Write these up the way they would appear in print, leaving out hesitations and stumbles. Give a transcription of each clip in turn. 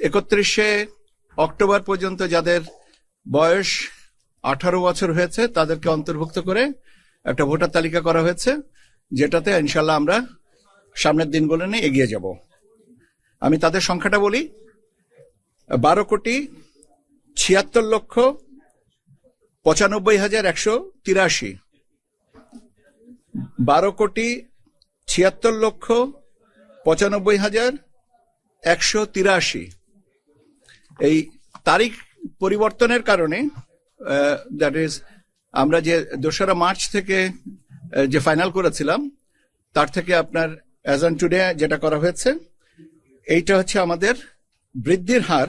31শে October পর্যন্ত যাদের বয়স 18 বছর হয়েছে তাদেরকে অন্তর্ভুক্ত করে একটা ভোটার তালিকা করা হয়েছে, যেটাতে ইনশাল্লাহ আমরা সামনের দিনগুলো নিয়ে এগিয়ে যাব। আমি তাদের সংখ্যাটা বলি: 12,76,95,183, 12,76,95,183। এই তারিখ পরিবর্তনের কারণে দ্যাট ইজ আমরা যে 2রা মার্চ থেকে যে ফাইনাল করেছিলাম তার থেকে আপনার অ্যাজ অন টুডে যেটা করা হয়েছে, এইটা হচ্ছে আমাদের বৃদ্ধির হার।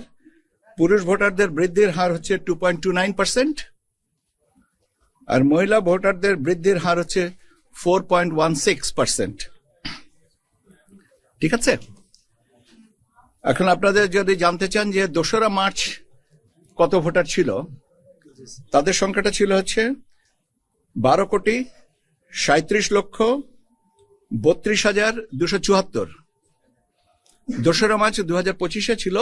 পুরুষ ভোটারদের বৃদ্ধির হার হচ্ছে 2.29%, আর মহিলা ভোটারদের বৃদ্ধির হার হচ্ছে 4.16%। ঠিক আছে? এখন আপনাদের যদি জানতে চান যে 2রা মার্চ কত ভোটার ছিল, তাদের সংখ্যাটা ছিল হচ্ছে 12,37,32,74। 2রা মার্চ 2025 ছিল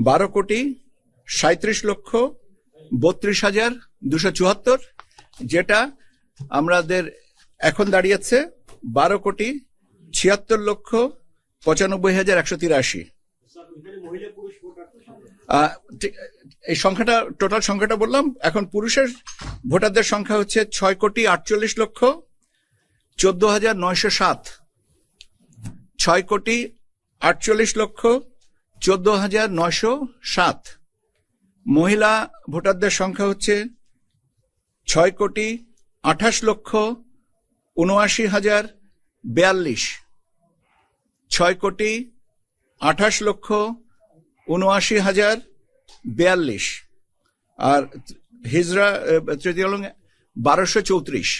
12,37,32,74, যেটা আমাদের এখন দাঁড়িয়েছে 12,76,95,183। এই সংখ্যাটা টোটাল সংখ্যাটা বললাম। এখন পুরুষের ভোটারদের সংখ্যা হচ্ছে 6,48,14,907, 6,48,14,907। মহিলা ভোটারদের সংখ্যা হচ্ছে 6,28,79,042, 6,28,79,042। আর হিজরা তৃতীয় 1234,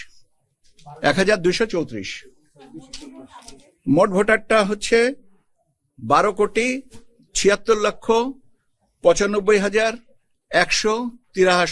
1234। মোট ভোটারটা হচ্ছে 12,76,95,183।